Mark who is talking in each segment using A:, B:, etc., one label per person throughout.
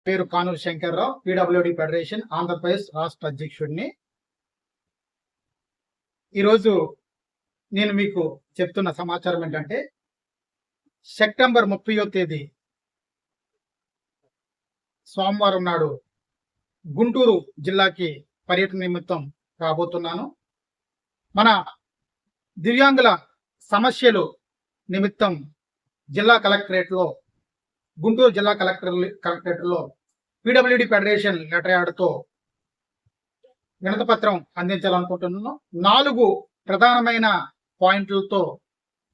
A: పేరు Kanuru Shankarrao, PWD federation Andhra Pradesh రాష్ట్ర అధ్యక్షుడిని. ఈరోజు నేను మీకు చెప్తున్న సమాచారం ఏంటంటే, సెప్టెంబర్ 30వ తేదీ సోమవారం నాడు గుంటూరు జిల్లాకి పర్యటన నిమిత్తం రాబోతున్నాను. మన దివ్యాంగుల సమస్యలు నిమిత్తం జిల్లా కలెక్టరేట్లో, గుంటూరు జిల్లా కలెక్టరేట్లో పీడబ్ల్యూడి ఫెడరేషన్ లెటర్ యాడ్తో వినతిపత్రం అందించాలనుకుంటున్నాను. 4 ప్రధానమైన పాయింట్లతో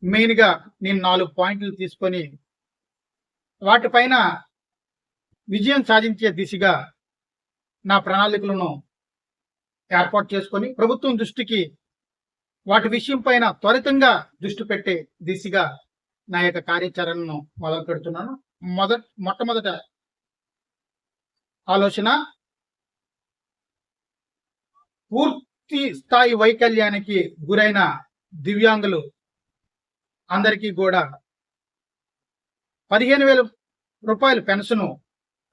A: మెయిన్గా నేను 4 పాయింట్లు తీసుకొని వాటిపైన విజయం సాధించే దిశగా నా ప్రణాళికలను ఏర్పాటు చేసుకొని ప్రభుత్వం దృష్టికి వాటి విషయం పైన త్వరితంగా దృష్టి పెట్టే దిశగా నా యొక్క కార్యాచరణను మొదలు పెడుతున్నాను. మొట్టమొదట ఆలోచన, పూర్తి స్థాయి వైకల్యానికి గురైన దివ్యాంగులు అందరికీ కూడా 15,000 రూపాయల పెన్షన్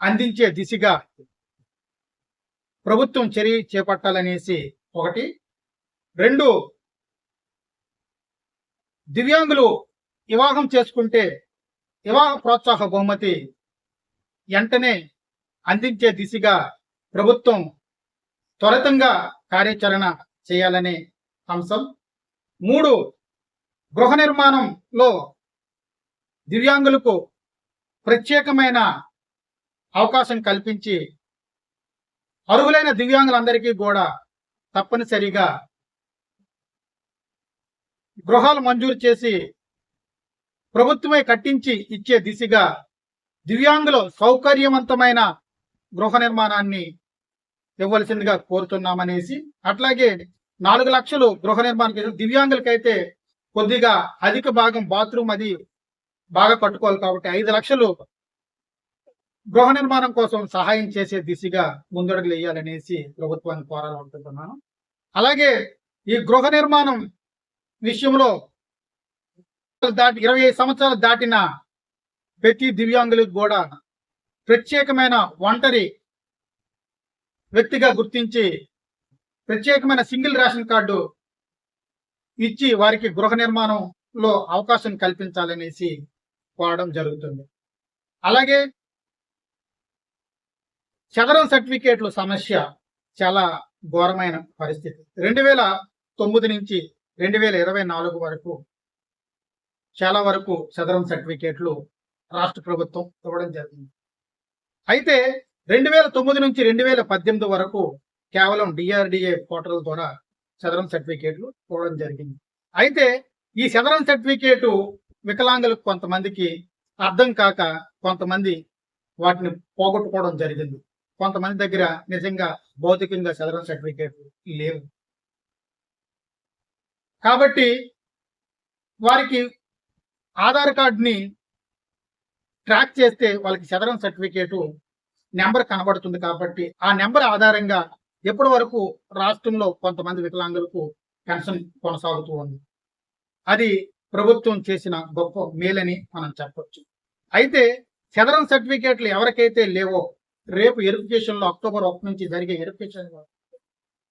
A: అందించే దిశగా ప్రభుత్వం చర్య చేపట్టాలనేసి ఒకటి. 2, దివ్యాంగులు వివాహం చేసుకుంటే వివాహ ప్రోత్సాహ బహుమతి వెంటనే అందించే దిశగా ప్రభుత్వం త్వరితంగా కార్యాచరణ చేయాలనే అంశం. 3, గృహ నిర్మాణంలో దివ్యాంగులకు ప్రత్యేకమైన అవకాశం కల్పించి అర్హులైన దివ్యాంగులందరికీ కూడా తప్పనిసరిగా గృహాలు మంజూరు చేసి ప్రభుత్వమే కట్టించి ఇచ్చే దిశగా దివ్యాంగులు సౌకర్యవంతమైన గృహ నిర్మాణాన్ని ఇవ్వవలసిందిగా కోరుతున్నామనేసి, అట్లాగే 4 లక్షలు గృహ నిర్మాణం దివ్యాంగులకైతే కొద్దిగా అధిక భాగం బాత్రూమ్ అది బాగా కట్టుకోవాలి కాబట్టి 5 లక్షలు గృహ నిర్మాణం కోసం సహాయం చేసే దిశగా ముందడుగులు వేయాలనేసి ప్రభుత్వాన్ని కోరాలనుకుంటున్నాను. అలాగే ఈ గృహ నిర్మాణం విషయంలో 25 సంవత్సరాలు దాటిన ప్రతి దివ్యాంగులకు కూడా ప్రత్యేకమైన ఒంటరి వ్యక్తిగా గుర్తించి ప్రత్యేకమైన సింగిల్ రేషన్ కార్డు ఇచ్చి వారికి గృహ నిర్మాణంలో అవకాశం కల్పించాలనేసి కోరడం జరుగుతుంది. అలాగే చదరం సర్టిఫికేట్ల సమస్య చాలా ఘోరమైన పరిస్థితి. 2009 నుంచి 2024 వరకు చాలా వరకు చదరం సర్టిఫికేట్లు రాష్ట్ర ప్రభుత్వం ఇవ్వడం జరిగింది. అయితే 2009 నుంచి 2018 వరకు కేవలం డిఆర్డిఏ పోర్టల్ ద్వారా చదరం సర్టిఫికేట్లు ఇవ్వడం జరిగింది. అయితే ఈ చదరం సర్టిఫికేటు వికలాంగులకు కొంతమందికి అర్థం కాక కొంతమంది వాటిని పోగొట్టుకోవడం జరిగింది. కొంతమంది దగ్గర నిజంగా భౌతికంగా చదరం సర్టిఫికేట్లు లేవు. కాబట్టి వారికి ఆధార్ కార్డుని ట్రాక్ చేస్తే వాళ్ళకి చదరం సర్టిఫికేటు నెంబర్ కనబడుతుంది. కాబట్టి ఆ నెంబర్ ఆధారంగా ఎప్పటి వరకు రాష్ట్రంలో కొంతమంది వికలాంగులకు పెన్షన్ కొనసాగుతూ ఉంది. అది ప్రభుత్వం చేసిన గొప్ప మేలని మనం చెప్పొచ్చు. అయితే చదరం సర్టిఫికేట్లు ఎవరికైతే లేవో రేపు వెరిఫికేషన్లో అక్టోబర్ 1 నుంచి జరిగే వెరిఫికేషన్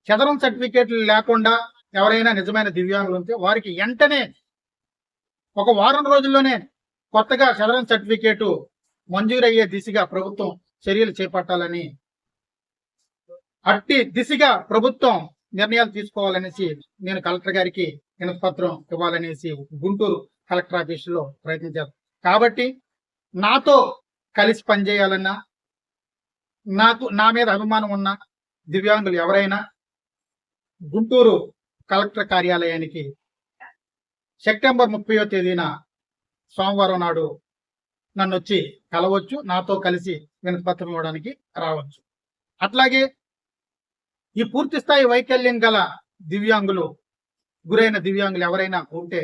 A: చదరం సర్టిఫికేట్లు లేకుండా ఎవరైనా నిజమైన దివ్యాంగులు ఉంటే వారికి వెంటనే ఒక వారం రోజుల్లోనే కొత్తగా చదరం సర్టిఫికేటు మంజూరయ్యే దిశగా ప్రభుత్వం చర్యలు చేపట్టాలని, అట్టి దిశగా ప్రభుత్వం నిర్ణయాలు తీసుకోవాలనేసి నేను కలెక్టర్ గారికి వినతిపత్రం ఇవ్వాలనేసి గుంటూరు కలెక్టర్ ఆఫీసులో ప్రయత్నించారు. కాబట్టి నాతో కలిసి పనిచేయాలన్నా, నా మీద అభిమానం ఉన్న దివ్యాంగులు ఎవరైనా గుంటూరు కలెక్టర్ కార్యాలయానికి సెప్టెంబర్ 30వ తేదీన సోమవారం నాడు నన్ను వచ్చి కలవచ్చు, నాతో కలిసి వినతిపత్రం ఇవ్వడానికి రావచ్చు. అట్లాగే ఈ పూర్తి స్థాయి వైకల్యం గల గురైన దివ్యాంగులు ఎవరైనా ఉంటే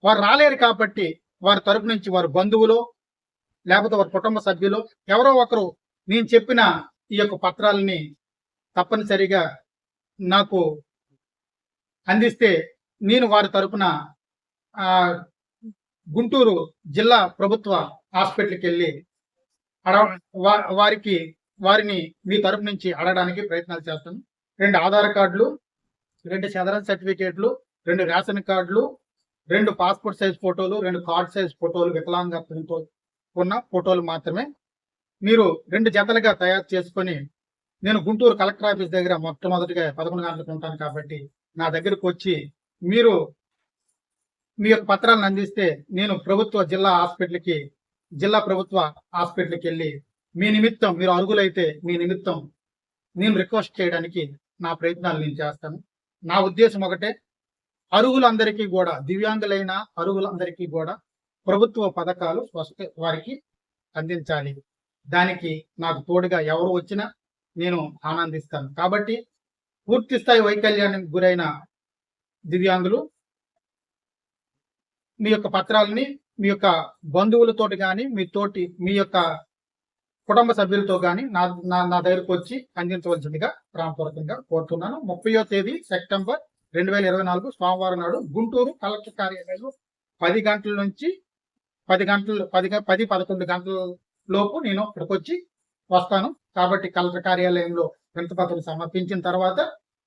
A: వారు రాలేరు కాబట్టి వారి తరపు నుంచి వారి బంధువులు లేకపోతే వారి కుటుంబ సభ్యులు ఎవరో ఒకరు నేను చెప్పిన ఈ యొక్క పత్రాలని తప్పనిసరిగా నాకు అందిస్తే నేను వారి తరపున గుంటూరు జిల్లా ప్రభుత్వ హాస్పిటల్కి వెళ్ళి వారిని మీ తరపు నుంచి అడగడానికి ప్రయత్నాలు చేస్తాను. 2 ఆధార్ కార్డులు, 2 సదరన్ సర్టిఫికేట్లు, 2 రేషన్ కార్డులు, 2 పాస్పోర్ట్ సైజ్ ఫోటోలు, 2 కార్డ్ సైజ్ ఫోటోలు, వికలాంగత్వంతో ఉన్న ఫోటోలు మాత్రమే మీరు 2 జతలుగా తయారు చేసుకొని, నేను గుంటూరు కలెక్టర్ ఆఫీస్ దగ్గర మొట్టమొదటిగా 11 గంటలకు ఉంటాను కాబట్టి నా దగ్గరకు వచ్చి మీరు మీ యొక్క పత్రాలను అందిస్తే నేను జిల్లా ప్రభుత్వ హాస్పిటల్కి వెళ్ళి మీ నిమిత్తం, మీరు అర్హులైతే మీ నిమిత్తం నేను రిక్వెస్ట్ చేయడానికి నా ప్రయత్నాలు నేను చేస్తాను. నా ఉద్దేశం ఒకటే, అర్హులందరికీ కూడా, దివ్యాంగులైన అర్హులందరికీ కూడా ప్రభుత్వ పథకాలు వారికి అందించాలి. దానికి నాకు తోడుగా ఎవరు వచ్చినా నేను ఆనందిస్తాను. కాబట్టి పూర్తి స్థాయి వైకల్యానికి గురైన దివ్యాంగులు మీ యొక్క పత్రాలని మీ యొక్క బంధువులతోటి కానీ మీ యొక్క కుటుంబ సభ్యులతో కానీ నా దగ్గరకు వచ్చి అందించవలసిందిగా ప్రేమపూర్వకంగా కోరుతున్నాను. 30వ తేదీ సెప్టెంబర్ 2024 సోమవారం నాడు గుంటూరు కలెక్టర్ కార్యాలయంలో 10 గంటల నుంచి 11 గంటల లోపు నేను ఇక్కడికి వచ్చి వస్తాను. కాబట్టి కలెక్టర్ కార్యాలయంలో వినతిపత్రం సమర్పించిన తర్వాత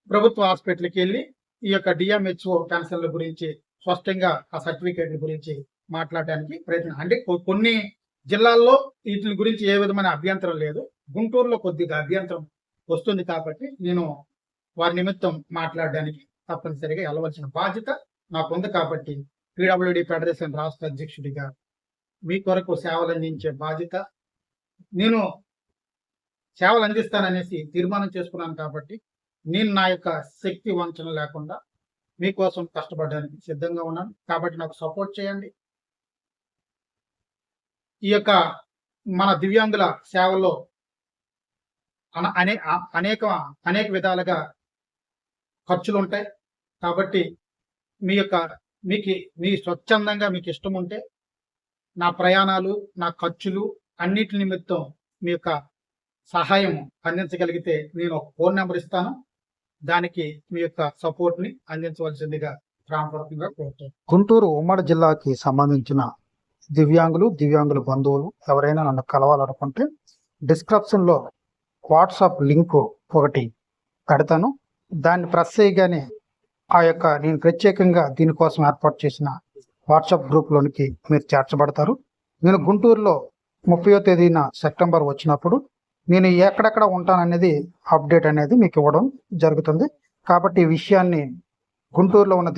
A: ప్రభుత్వ హాస్పిటల్కి వెళ్ళి ఈ యొక్క డిఎంహెచ్ఓ పెన్షన్ల గురించి స్పష్టంగా ఆ సర్టిఫికేట్ల గురించి మాట్లాడడానికి ప్రయత్నం. అంటే కొన్ని జిల్లాల్లో వీటి గురించి ఏ విధమైన అభ్యంతరం లేదు, గుంటూరులో కొద్దిగా అభ్యంతరం వస్తుంది. కాబట్టి నేను వారి నిమిత్తం మాట్లాడడానికి తప్పనిసరిగా వెళ్ళవలసిన బాధ్యత నాకుంది. కాబట్టి పీడబ్ల్యూడి ఫెడరేషన్ రాష్ట్ర అధ్యక్షుడిగా మీ కొరకు సేవలు అందించే బాధ్యత, నేను సేవలు అందిస్తాననేసి తీర్మానం చేసుకున్నాను. కాబట్టి నేను నా యొక్క శక్తి వంచన లేకుండా మీకోసం కష్టపడడానికి సిద్ధంగా ఉన్నాను. కాబట్టి నాకు సపోర్ట్ చేయండి. ఈ యొక్క మన దివ్యాంగుల సేవలో అనేక విధాలుగా ఖర్చులు ఉంటాయి. కాబట్టి మీ స్వచ్ఛందంగా మీకు ఇష్టం ఉంటే నా ప్రయాణాలు, నా ఖర్చులు అన్నిటి నిమిత్తం మీ యొక్క సహాయం అందించగలిగితే నేను ఒక ఫోన్ నెంబర్ ఇస్తాను. దానికి మీ యొక్క సపోర్ట్ ని అందించవలసిందిగా ప్రాంపూర్వకంగా కోరుతాను. గుంటూరు ఉమ్మడి జిల్లాకి సంబంధించిన దివ్యాంగుల బంధువులు ఎవరైనా నన్ను కలవాలనుకుంటే డిస్క్రిప్షన్ లో వాట్సాప్ లింక్ ఒకటి పెడతాను. దాన్ని ప్రెస్ చేయగానే నేను ప్రత్యేకంగా దీనికోసం ఏర్పాటు చేసిన వాట్సాప్ గ్రూప్లోనికి మీరు చేర్చబడతారు. నేను గుంటూరులో 30వ తేదీన సెప్టెంబర్ వచ్చినప్పుడు నేను ఎక్కడెక్కడ ఉంటాననేది అప్డేట్ అనేది మీకు ఇవ్వడం జరుగుతుంది. కాబట్టి ఈ విషయాన్ని గుంటూరులో ఉన్న